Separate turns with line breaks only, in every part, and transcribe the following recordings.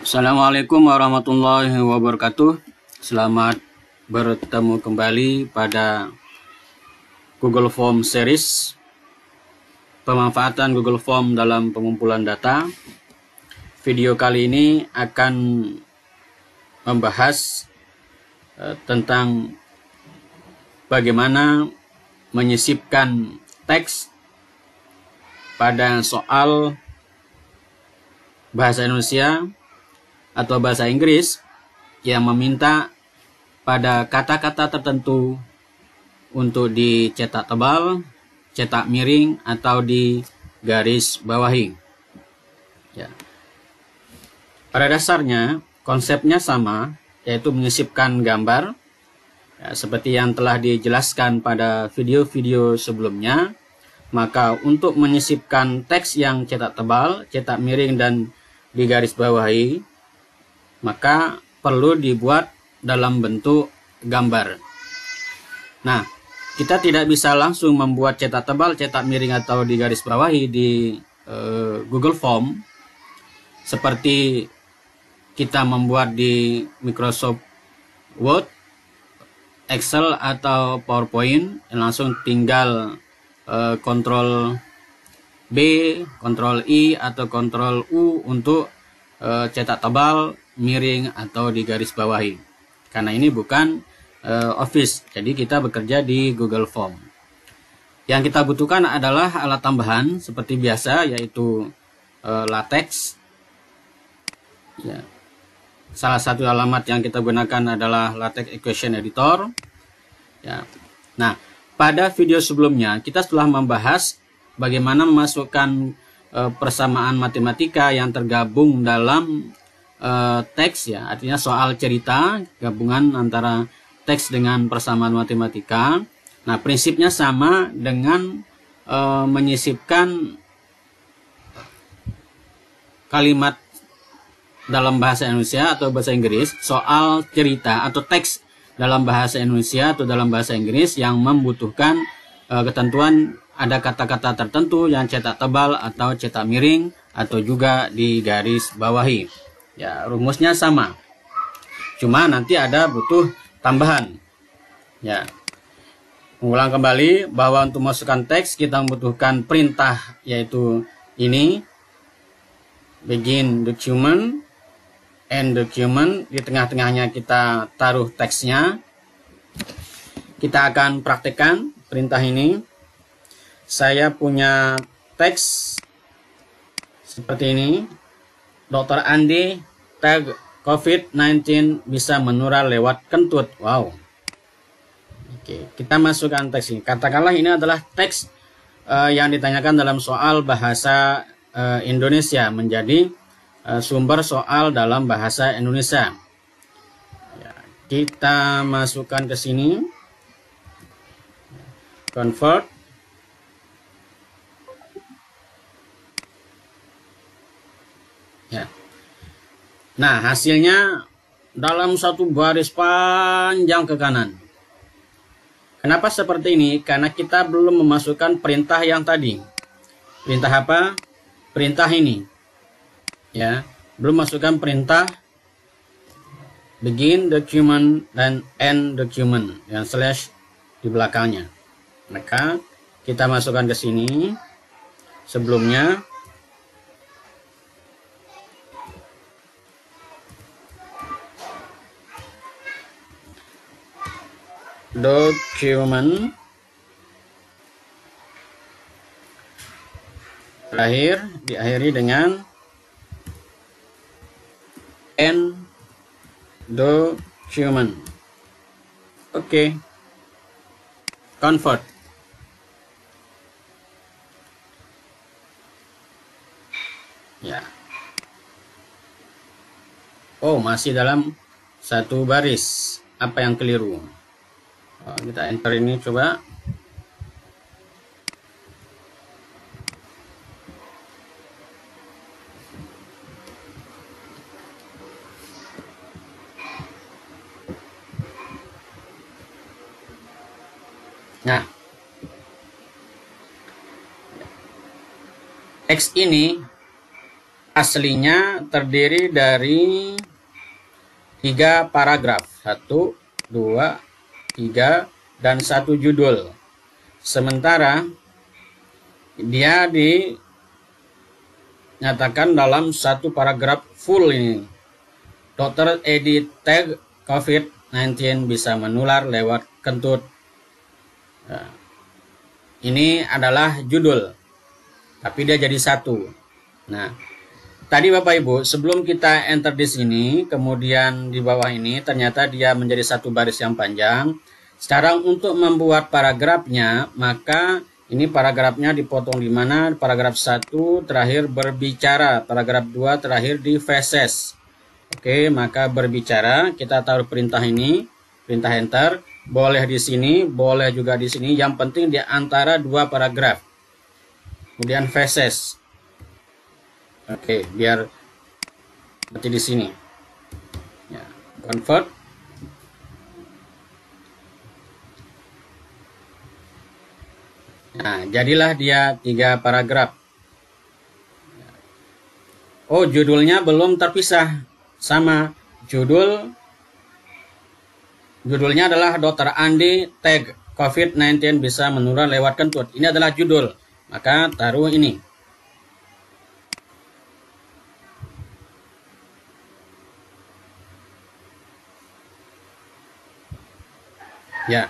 Assalamualaikum warahmatullahi wabarakatuh. Selamat bertemu kembali pada Google Form Series, pemanfaatan Google Form dalam pengumpulan data. Video kali ini akan membahas tentang bagaimana menyisipkan teks pada soal bahasa Indonesia atau bahasa Inggris yang meminta pada kata-kata tertentu untuk dicetak tebal, cetak miring, atau di garis bawahi. Ya. Pada dasarnya konsepnya sama, yaitu menyisipkan gambar, ya, seperti yang telah dijelaskan pada video-video sebelumnya. Maka untuk menyisipkan teks yang cetak tebal, cetak miring, dan di garis bawahi, maka perlu dibuat dalam bentuk gambar. Nah, kita tidak bisa langsung membuat cetak tebal, cetak miring, atau di garis bawahi di Google Form seperti kita membuat di Microsoft Word, Excel, atau PowerPoint. Langsung tinggal Ctrl B, Ctrl I, atau Ctrl U untuk cetak tebal, miring, atau di garis bawahi. Karena ini bukan Office, jadi kita bekerja di Google Form. Yang kita butuhkan adalah alat tambahan seperti biasa, yaitu latex. Ya. Salah satu alamat yang kita gunakan adalah Latex Equation Editor. Ya. Nah, pada video sebelumnya kita telah membahas bagaimana memasukkan persamaan matematika yang tergabung dalam teks, ya, artinya soal cerita, gabungan antara teks dengan persamaan matematika. Nah, prinsipnya sama dengan menyisipkan kalimat dalam bahasa Indonesia atau bahasa Inggris, soal cerita atau teks dalam bahasa Indonesia atau dalam bahasa Inggris yang membutuhkan ketentuan ada kata-kata tertentu yang cetak tebal atau cetak miring atau juga di garis bawahi. Ya, rumusnya sama. Cuma nanti ada butuh tambahan. Ya. Mengulang kembali bahwa untuk masukkan teks kita membutuhkan perintah, yaitu ini begin document, end document. Di tengah-tengahnya kita taruh teksnya. Kita akan praktekkan perintah ini. Saya punya teks seperti ini. Dr. Andi tag COVID-19 bisa menular lewat kentut. Wow. Oke, kita masukkan teks ini. Katakanlah ini adalah teks yang ditanyakan dalam soal bahasa Indonesia menjadi sumber soal dalam bahasa Indonesia. Ya, kita masukkan ke sini. Convert. Ya. Nah, hasilnya dalam satu baris panjang ke kanan. Kenapa seperti ini? Karena kita belum memasukkan perintah yang tadi. Perintah apa? Perintah ini. Ya, belum masukkan perintah begin document dan end document yang slash di belakangnya. Maka kita masukkan ke sini. Sebelumnya document, terakhir diakhiri dengan end document. Oke. Convert. Ya. Oh, masih dalam satu baris. Apa yang keliru? Oh, kita enter ini coba. Nah, teks ini aslinya terdiri dari 3 paragraf, 1, 2, 3, dan 1 judul. Sementara dia dinyatakan dalam 1 paragraf full ini. Dr. Edi tag COVID-19 bisa menular lewat kentut. Nah, ini adalah judul, tapi dia jadi 1. Nah, tadi Bapak Ibu, sebelum kita enter di sini, kemudian di bawah ini ternyata dia menjadi 1 baris yang panjang. Sekarang untuk membuat paragrafnya, maka ini paragrafnya dipotong di mana? Paragraf 1 terakhir berbicara, paragraf 2 terakhir di faces. Oke, maka berbicara, kita taruh perintah ini, perintah enter, boleh di sini, boleh juga di sini, yang penting di antara 2 paragraf. Kemudian faces. Oke, biar berarti di sini. Ya, convert. Nah, jadilah dia 3 paragraf. Oh, judulnya belum terpisah. Sama judulnya adalah Dr. Andi tag COVID-19 bisa menular lewat kentut. Ini adalah judul. Maka taruh ini. Ya,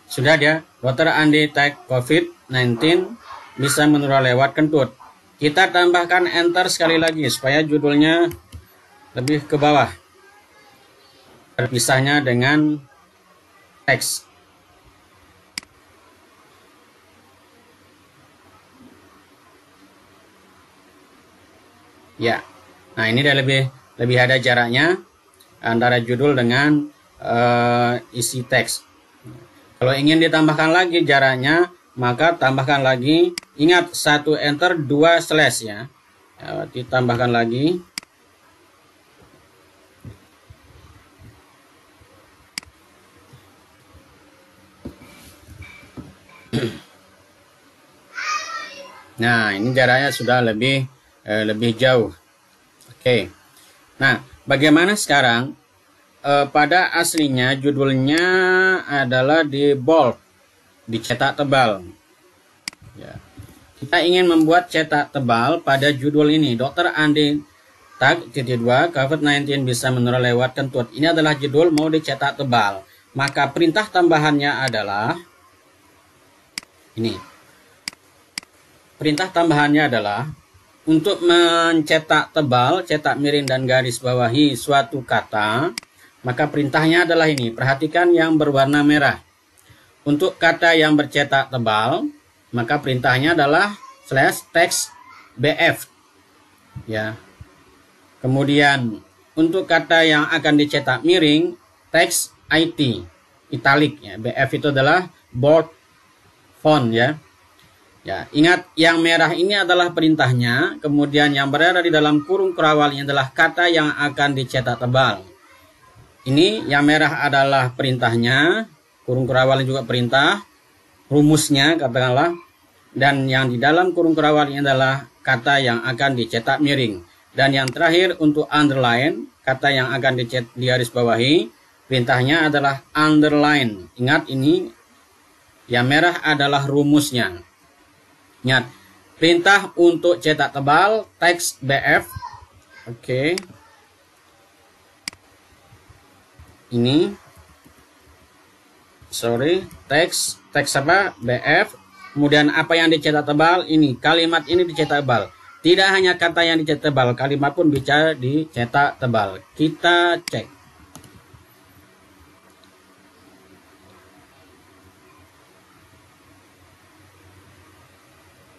sudah dia. Dr. Andi tag COVID-19 bisa menular lewat kentut. Kita tambahkan enter sekali lagi supaya judulnya lebih ke bawah. Terpisahnya dengan teks. Ya. Nah, ini dia lebih ada jaraknya antara judul dengan isi teks. Kalau ingin ditambahkan lagi jaraknya, maka tambahkan lagi. Ingat, 1 enter 2 slash ya. Ditambahkan lagi. Nah, ini jaraknya sudah lebih jauh. Oke. Nah, bagaimana sekarang? Pada aslinya judulnya adalah di bold, dicetak tebal. Ya. Kita ingin membuat cetak tebal pada judul ini. Dr. Andi tag -2 COVID-19 bisa menular lewat kentut. Ini adalah judul mau dicetak tebal. Maka perintah tambahannya adalah ini. Perintah tambahannya adalah untuk mencetak tebal, cetak miring dan garis bawahi suatu kata, maka perintahnya adalah ini. Perhatikan yang berwarna merah. Untuk kata yang bercetak tebal, maka perintahnya adalah /text bf. Ya. Kemudian untuk kata yang akan dicetak miring, text italic ya. Bf itu adalah bold font ya. Ya, ingat yang merah ini adalah perintahnya, kemudian yang berada di dalam kurung kerawal ini adalah kata yang akan dicetak tebal. Ini yang merah adalah perintahnya, kurung kerawal juga perintah, rumusnya katakanlah, dan yang di dalam kurung kerawal ini adalah kata yang akan dicetak miring. Dan yang terakhir untuk underline, kata yang akan dicetak di garis bawahi, perintahnya adalah underline. Ingat ini, yang merah adalah rumusnya. Ingat, perintah untuk cetak tebal, teks BF. Oke. Ini. Sorry, teks apa? BF. Kemudian apa yang dicetak tebal? Ini, kalimat ini dicetak tebal. Tidak hanya kata yang dicetak tebal, kalimat pun bisa dicetak tebal. Kita cek.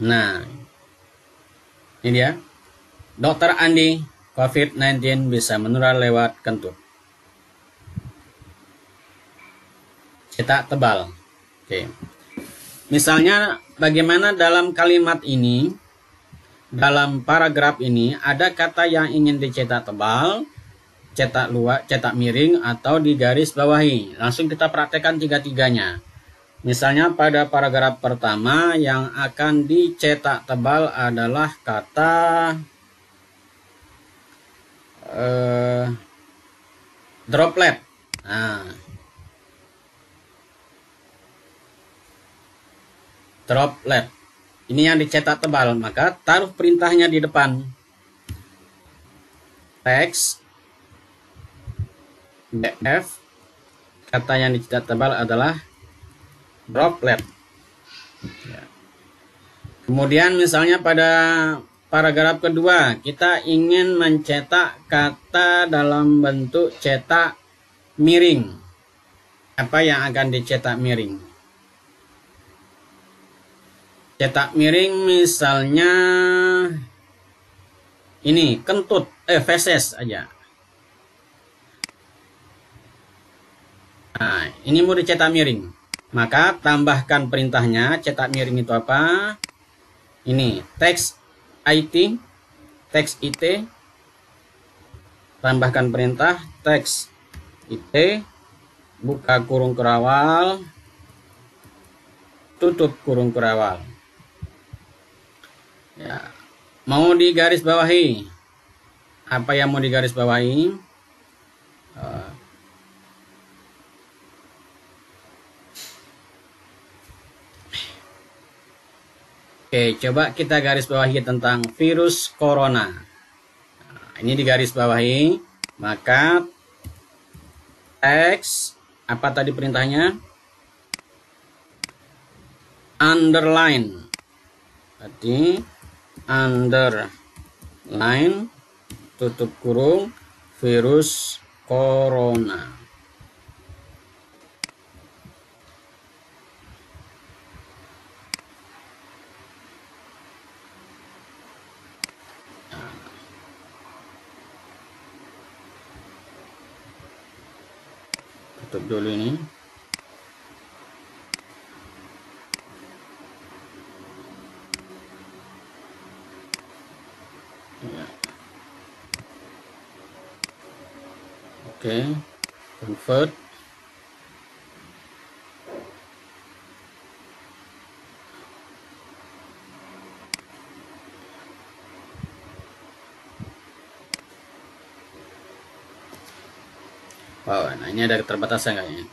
Nah, ini dia. Dr. Andi, COVID-19 bisa menular lewat kentut. Cetak tebal. Oke. Misalnya, bagaimana dalam kalimat ini, dalam paragraf ini, ada kata yang ingin dicetak tebal, cetak luas, cetak miring, atau di garis bawahi. Langsung kita praktekkan tiga-tiganya. Misalnya pada paragraf pertama yang akan dicetak tebal adalah kata droplet. Nah, droplet ini yang dicetak tebal, maka taruh perintahnya di depan. Teks BF, kata yang dicetak tebal adalah droplet. Kemudian misalnya pada paragraf kedua, kita ingin mencetak kata dalam bentuk cetak miring. Apa yang akan dicetak miring? Cetak miring misalnya ini kentut, feses aja. Nah, ini mau dicetak miring. Maka tambahkan perintahnya, cetak miring itu apa? Ini teks IT, teks IT, tambahkan perintah teks IT, buka kurung kurawal, tutup kurung kurawal. Ya, mau digaris bawahi. Apa yang mau digaris bawahi? Oke, coba kita garis bawahi tentang virus corona. Nah, ini digaris bawahi, maka teks, apa tadi perintahnya? Underline. Berarti underline, tutup kurung, virus corona. Tutup dulu ini. Ya. Oke, convert. Wow, nah ini ada keterbatasan kayaknya.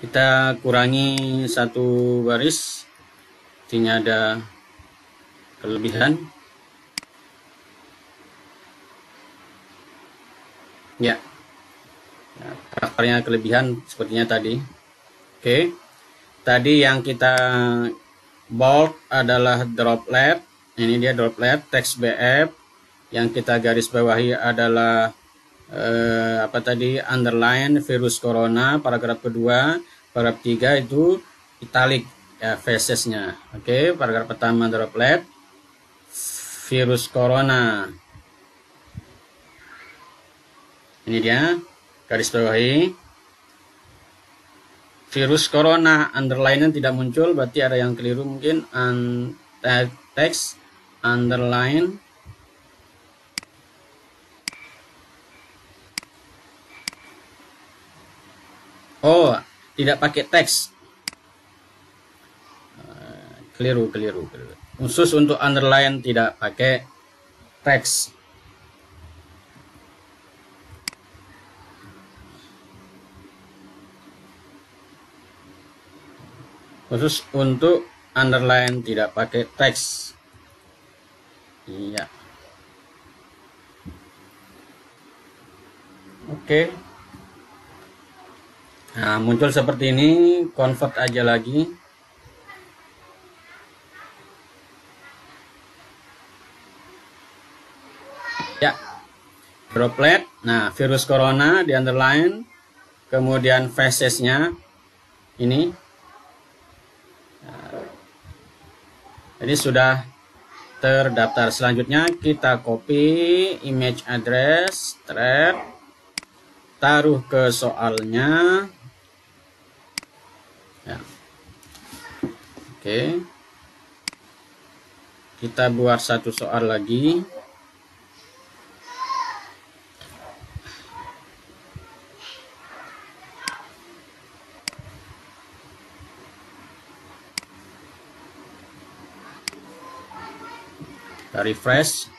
Kita kurangi satu baris, artinya ada kelebihan. Ya, karakternya kelebihan sepertinya tadi. Oke, tadi yang kita bold adalah droplet. Ini dia droplet, teks BF. Yang kita garis bawahi adalah apa tadi, underline, virus corona. Paragraf kedua, paragraf 3 itu italic ya, phasesnya. Oke, paragraf pertama droplet, virus corona. Ini dia garis bawahi. Virus corona, underline tidak muncul, berarti ada yang keliru mungkin. Teks underline, oh tidak pakai teks, keliru. Khusus untuk underline tidak pakai teks. Khusus untuk underline tidak pakai teks. Iya. Oke. Nah, muncul seperti ini, convert aja lagi. Ya. Droplet. Nah, virus corona di underline. Kemudian phasesnya ini. Jadi sudah terdaftar. Selanjutnya kita copy image address, thread, taruh ke soalnya. Ya. Oke. Kita buat satu soal lagi. Kita refresh.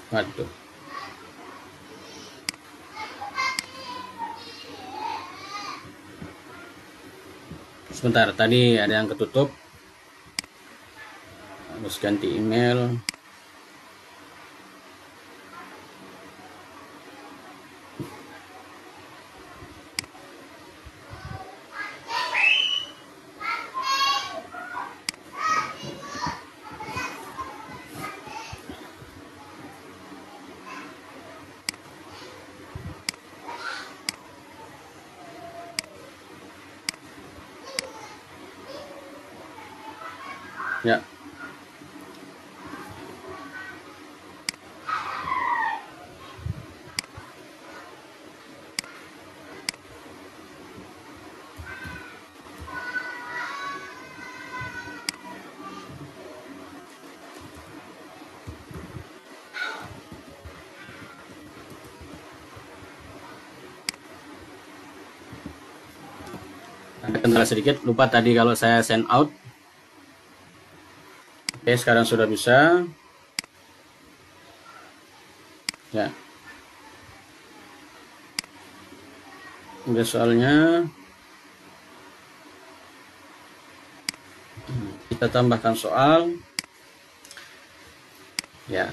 Waduh. Sebentar, tadi ada yang ketutup. Harus ganti email. Ya. Ada kendala sedikit, lupa tadi kalau saya send out. Oke, sekarang sudah bisa. Ya. Udah soalnya. Kita tambahkan soal. Ya.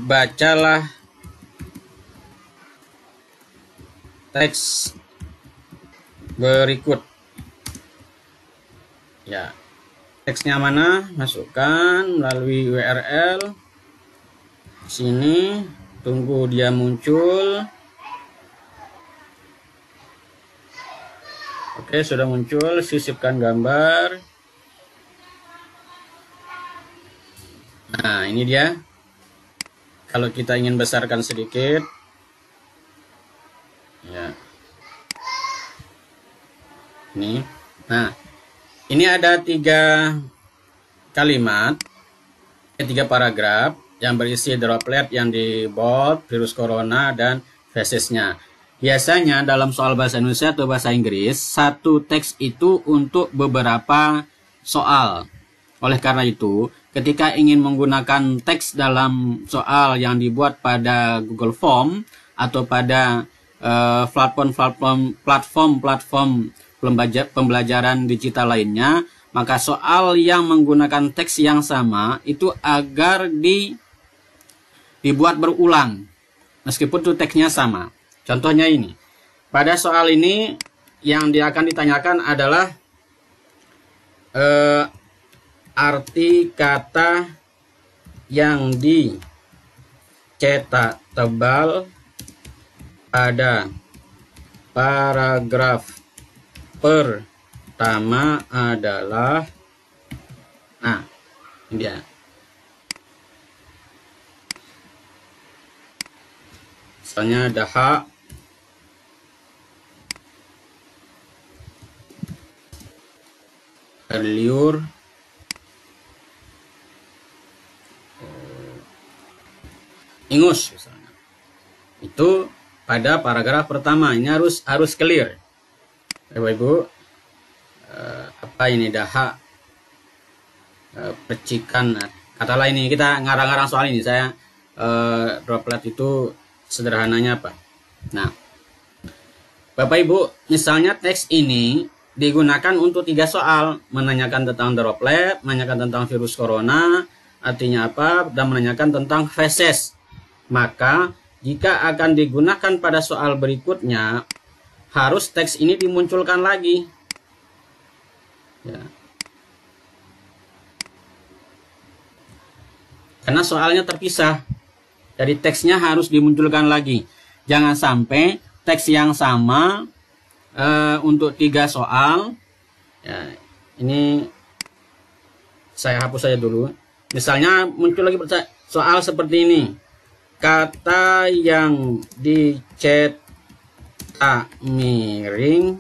Bacalah teks berikut. Ya. Teksnya mana? Masukkan melalui URL. Sini, tunggu dia muncul. Oke, sudah muncul. Sisipkan gambar. Nah, ini dia. Kalau kita ingin besarkan sedikit, ya. Ini. Nah, ini ada 3 kalimat, 3 paragraf yang berisi droplet yang di bold, virus corona, dan fesisnya. Biasanya dalam soal bahasa Indonesia atau bahasa Inggris, satu teks itu untuk beberapa soal. Oleh karena itu, ketika ingin menggunakan teks dalam soal yang dibuat pada Google Form atau pada platform pembelajaran digital lainnya, maka soal yang menggunakan teks yang sama itu agar dibuat berulang meskipun itu teksnya sama. Contohnya ini. Pada soal ini yang dia akan ditanyakan adalah arti kata yang dicetak tebal pada paragraf pertama adalah, nah, ini dia. Misalnya dahak, liur, ingus misalnya. Itu pada paragraf pertama. Ini harus clear. Bapak Ibu, apa ini dahak, percikan, kata lain ini kita ngarang-ngarang soal ini. Saya droplet itu sederhananya apa? Nah, Bapak Ibu, misalnya teks ini digunakan untuk 3 soal, menanyakan tentang droplet, menanyakan tentang virus corona, artinya apa, dan menanyakan tentang feses. Maka jika akan digunakan pada soal berikutnya, harus teks ini dimunculkan lagi. Ya. Karena soalnya terpisah. Jadi teksnya harus dimunculkan lagi. Jangan sampai teks yang sama untuk 3 soal. Ya, ini saya hapus saja dulu. Misalnya muncul lagi soal seperti ini. Kata yang dicetak miring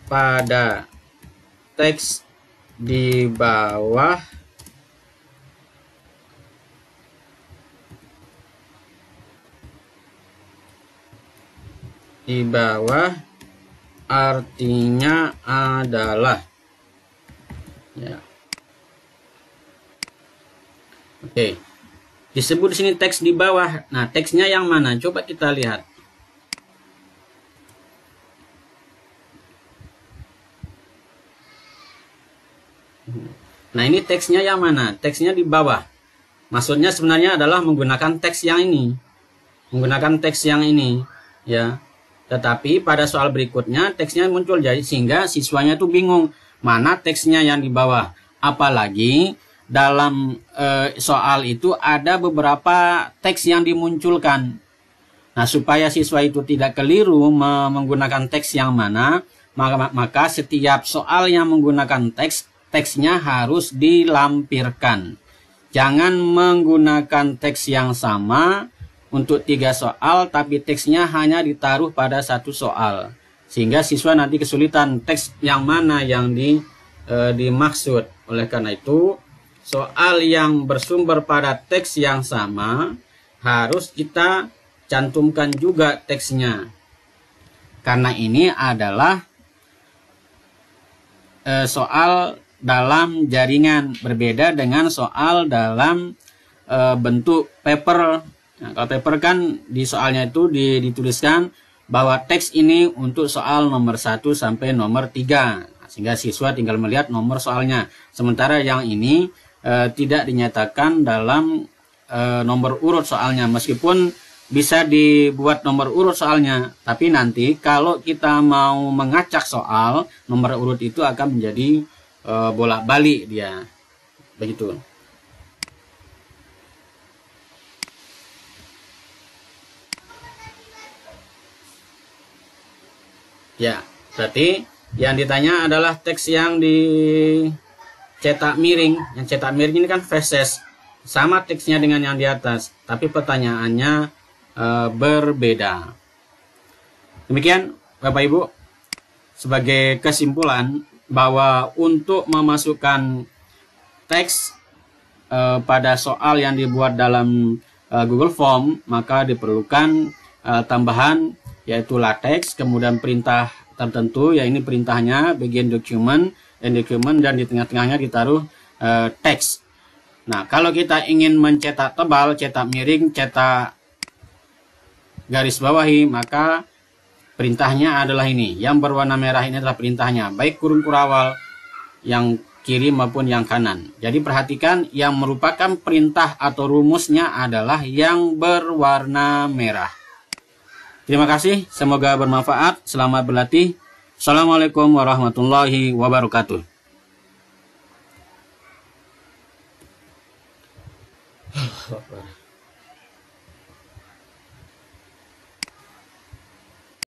pada teks di bawah artinya adalah, ya. Oke, disebut di sini teks di bawah. Nah, teksnya yang mana? Coba kita lihat. Nah, ini teksnya yang mana? Teksnya di bawah. Maksudnya sebenarnya adalah menggunakan teks yang ini. Menggunakan teks yang ini, ya. Tetapi pada soal berikutnya teksnya muncul, jadi sehingga siswanya tuh bingung mana teksnya yang di bawah. Apalagi dalam soal itu ada beberapa teks yang dimunculkan. Nah, supaya siswa itu tidak keliru menggunakan teks yang mana, maka setiap soal yang menggunakan teksnya harus dilampirkan. Jangan menggunakan teks yang sama untuk 3 soal, tapi teksnya hanya ditaruh pada 1 soal. Sehingga siswa nanti kesulitan teks yang mana yang dimaksud. Oleh karena itu, soal yang bersumber pada teks yang sama harus kita cantumkan juga teksnya. Karena ini adalah soal dalam jaringan, berbeda dengan soal dalam bentuk paper. Nah, kalau paper kan di soalnya itu dituliskan bahwa teks ini untuk soal nomor 1 sampai nomor 3. Sehingga siswa tinggal melihat nomor soalnya. Sementara yang ini tidak dinyatakan dalam nomor urut soalnya. Meskipun bisa dibuat nomor urut soalnya. Tapi nanti kalau kita mau mengacak soal, nomor urut itu akan menjadi bolak-balik dia. Begitu. Ya, berarti yang ditanya adalah teks yang dicetak miring. Yang cetak miring ini kan feses, sama teksnya dengan yang di atas, tapi pertanyaannya berbeda. Demikian Bapak Ibu, sebagai kesimpulan bahwa untuk memasukkan teks pada soal yang dibuat dalam Google Form, maka diperlukan tambahan, yaitu latex, kemudian perintah tertentu, ya ini perintahnya bagian dokumen, dan di tengah-tengahnya ditaruh teks. Nah, kalau kita ingin mencetak tebal, cetak miring, cetak garis bawahi, maka perintahnya adalah ini. Yang berwarna merah ini adalah perintahnya, baik kurung kurawal yang kiri maupun yang kanan. Jadi perhatikan, yang merupakan perintah atau rumusnya adalah yang berwarna merah. Terima kasih, semoga bermanfaat. Selamat berlatih. Assalamualaikum warahmatullahi wabarakatuh.